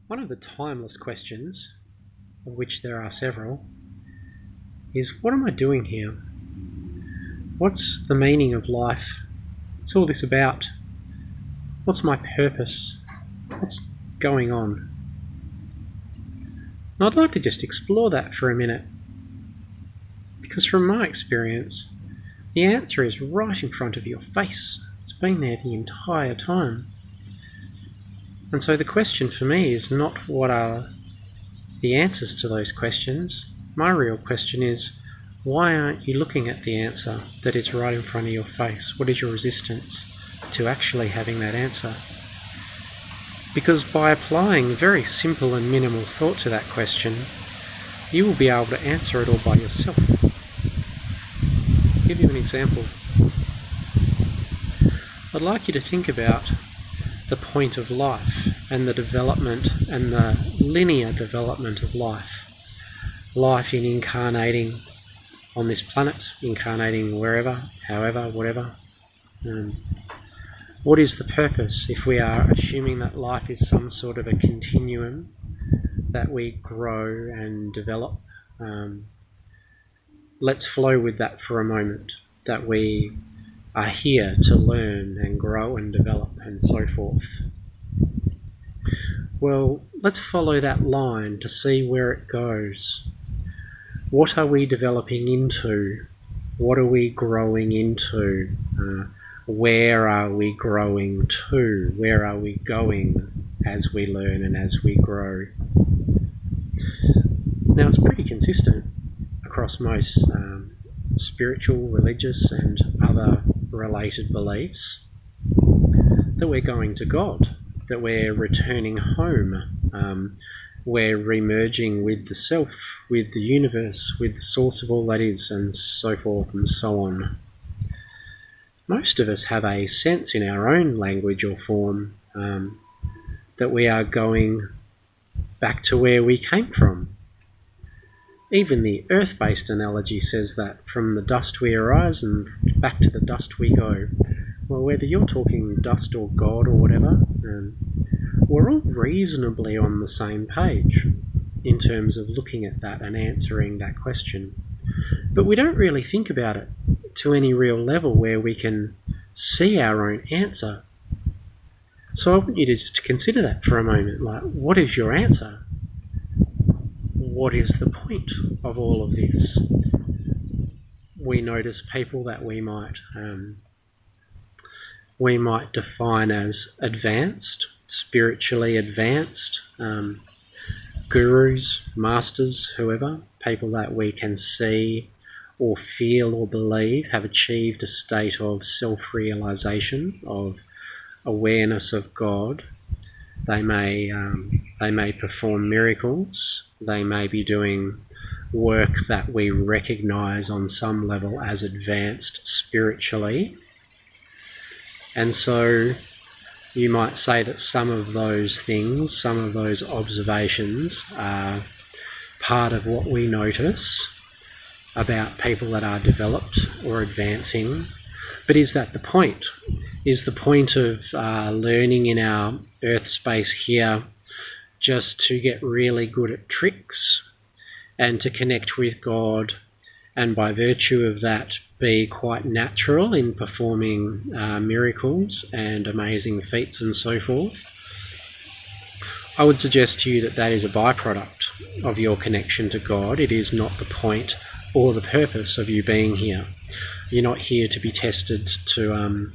One of the timeless questions, of which there are several, is what am I doing here? What's the meaning of life? What's all this about? What's my purpose? What's going on? And I'd like to just explore that for a minute, because from my experience, the answer is right in front of your face. It's been there the entire time. And so the question for me is not what are the answers to those questions. My real question is, why aren't you looking at the answer that is right in front of your face? What is your resistance to actually having that answer? Because by applying very simple and minimal thought to that question, you will be able to answer it all by yourself. I'll give you an example. I'd like you to think about the point of life and the development and the linear development of life. Life in incarnating on this planet, incarnating wherever, however, whatever. What is the purpose if we are assuming that life is some sort of a continuum that we grow and develop? Let's flow with that for a moment, that we are here to learn and grow and develop and so forth. Well, let's follow that line to see where it goes. What are we developing into? What are we growing into? Where are we growing to? Where are we going as we learn and as we grow? Now, it's pretty consistent across most spiritual, religious and other related beliefs that we're going to God, that we're returning home, we're remerging with the self, with the universe, with the source of all that is, and so forth and so on. Most of us have a sense in our own language or form that we are going back to where we came from. Even the earth-based analogy says that from the dust we arise and back to the dust we go. Well, whether you're talking dust or God or whatever, we're all reasonably on the same page in terms of looking at that and answering that question. But we don't really think about it to any real level where we can see our own answer. So I want you to just consider that for a moment. Like, what is your answer? What is the point of all of this? We notice people that we might define as advanced, spiritually advanced, gurus, masters, whoever, people that we can see or feel or believe have achieved a state of self-realization, of awareness of God. They may perform miracles. They may be doing work that we recognize on some level as advanced spiritually. And so you might say that some of those things, some of those observations are part of what we notice about people that are developed or advancing. But is that the point? Is the point of learning in our earth space here just to get really good at tricks and to connect with God, and by virtue of that be quite natural in performing miracles and amazing feats and so forth? I would suggest to you that that is a byproduct of your connection to God. It is not the point or the purpose of you being here. You're not here to be tested to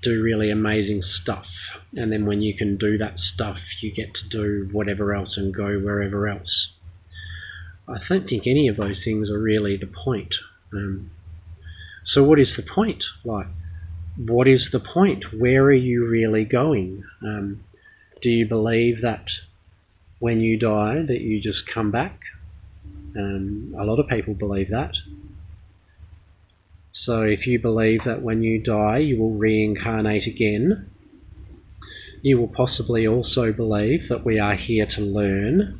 do really amazing stuff, and then when you can do that stuff you get to do whatever else and go wherever else. I don't think any of those things are really the point. So what is the point? Like, what is the point? Where are you really going? Do you believe that when you die that you just come back? A lot of people believe that. So if you believe that when you die you will reincarnate again, you will possibly also believe that we are here to learn,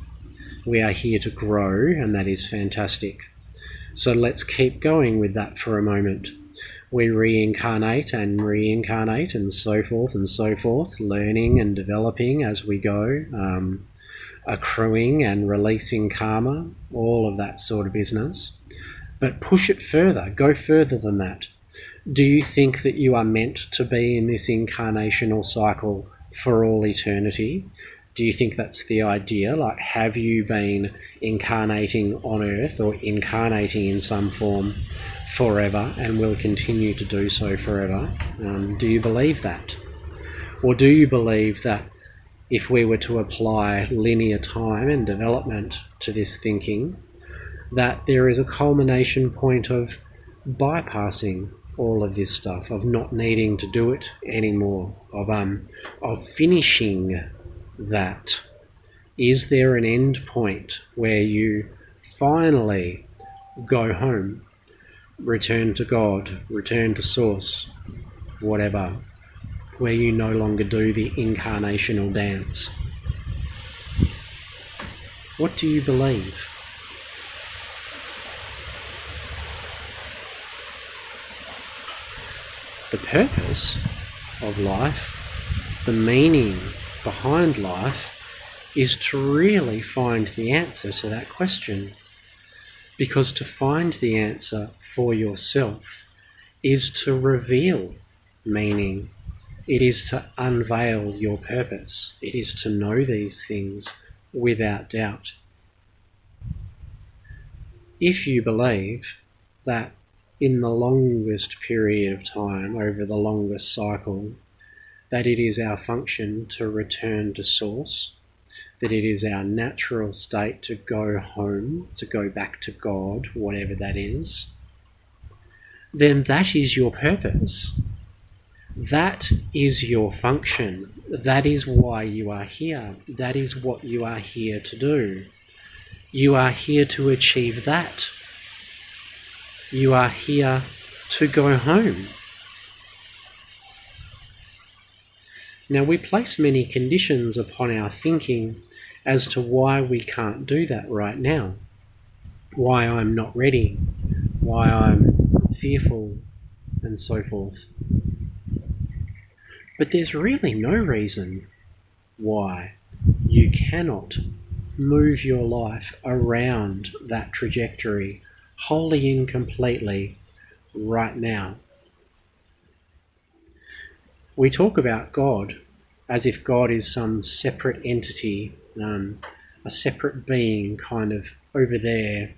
we are here to grow, and that is fantastic. So let's keep going with that for a moment. We reincarnate and so forth, learning and developing as we go. accruing and releasing karma, all of that sort of business. But push it further, go further than that. Do you think that you are meant to be in this incarnational cycle for all eternity? Do you think that's the idea? Like, have you been incarnating on Earth or incarnating in some form forever and will continue to do so forever? Do you believe that? Or do you believe that if we were to apply linear time and development to this thinking, that there is a culmination point of bypassing all of this stuff, of not needing to do it anymore, of finishing that? Is there an end point where you finally go home, return to God, return to Source, whatever, where you no longer do the incarnational dance? What do you believe? The purpose of life, the meaning behind life, is to really find the answer to that question. Because to find the answer for yourself is to reveal meaning. It is to unveil your purpose. It is to know these things without doubt. If you believe that in the longest period of time, over the longest cycle, that it is our function to return to Source, that it is our natural state to go home, to go back to God, whatever that is, then that is your purpose. That is your function. That is why you are here. That is what you are here to do. You are here to achieve that. You are here to go home. Now, we place many conditions upon our thinking as to why we can't do that right now, why I'm not ready, why I'm fearful, and so forth. But there's really no reason why you cannot move your life around that trajectory wholly and completely right now. We talk about God as if God is some separate entity, a separate being kind of over there,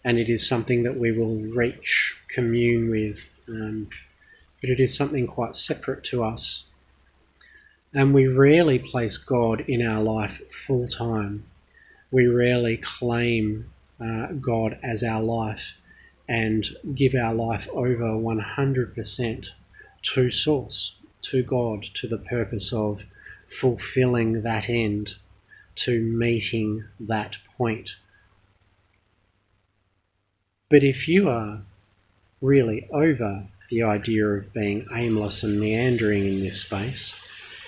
and it is something that we will reach, commune with, but it is something quite separate to us. And we rarely place God in our life full time. We rarely claim God as our life and give our life over 100% to Source, to God, to the purpose of fulfilling that end, to meeting that point. But if you are really over the idea of being aimless and meandering in this space,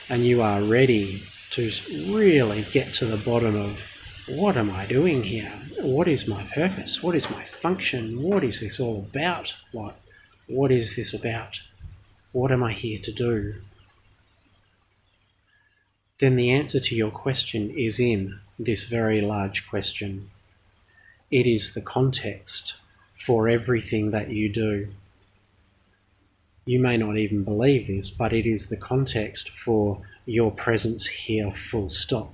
and you are ready to really get to the bottom of, what am I doing here? What is my purpose? What is my function? What is this all about? What is this about? What am I here to do? Then the answer to your question is in this very large question. It is the context for everything that you do. You may not even believe this, but it is the context for your presence here, full stop.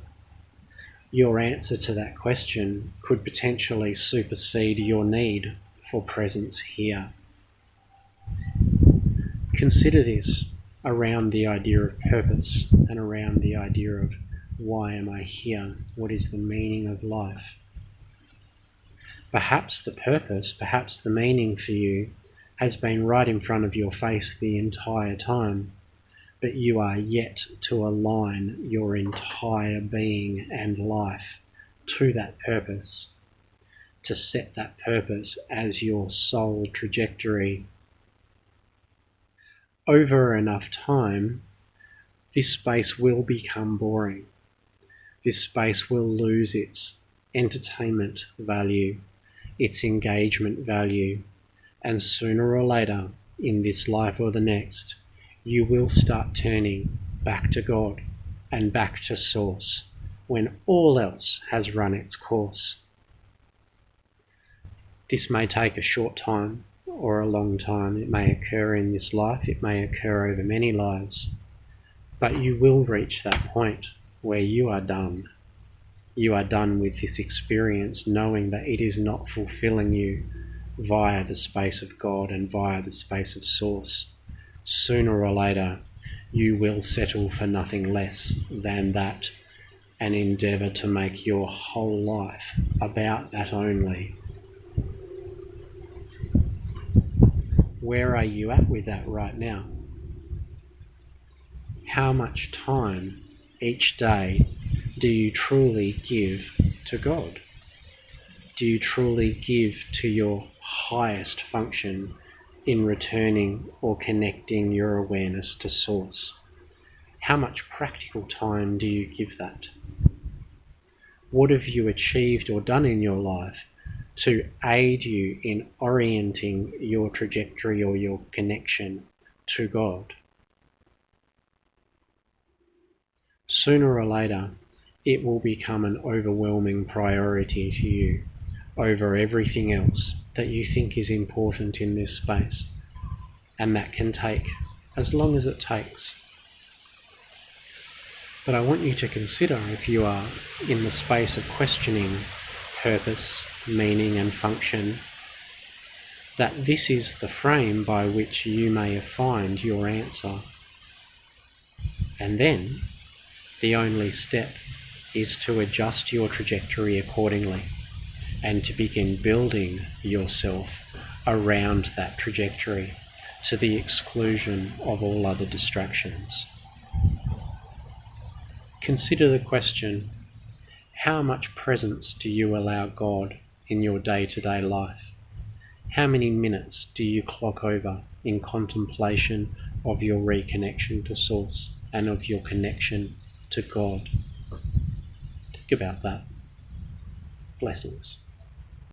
Your answer to that question could potentially supersede your need for presence here. Consider this around the idea of purpose and around the idea of, why am I here? What is the meaning of life? Perhaps the purpose, perhaps the meaning for you has been right in front of your face the entire time, but you are yet to align your entire being and life to that purpose, to set that purpose as your sole trajectory. Over enough time, this space will become boring. This space will lose its entertainment value, its engagement value, and sooner or later, in this life or the next, you will start turning back to God and back to Source, when all else has run its course. This may take a short time or a long time. It may occur in this life, it may occur over many lives, but you will reach that point where you are done. You are done with this experience, knowing that it is not fulfilling you via the space of God and via the space of Source. Sooner or later, you will settle for nothing less than that and endeavour to make your whole life about that only. Where are you at with that right now? How much time each day do you truly give to God? Do you truly give to your highest function in returning or connecting your awareness to Source? How much practical time do you give that? What have you achieved or done in your life to aid you in orienting your trajectory or your connection to God? Sooner or later, it will become an overwhelming priority to you over everything else that you think is important in this space, and that can take as long as it takes. But I want you to consider, if you are in the space of questioning purpose, meaning and function, that this is the frame by which you may find your answer. And then the only step is to adjust your trajectory accordingly and to begin building yourself around that trajectory to the exclusion of all other distractions. Consider the question, how much presence do you allow God in your day-to-day life? How many minutes do you clock over in contemplation of your reconnection to Source and of your connection to God? Think about that. Blessings.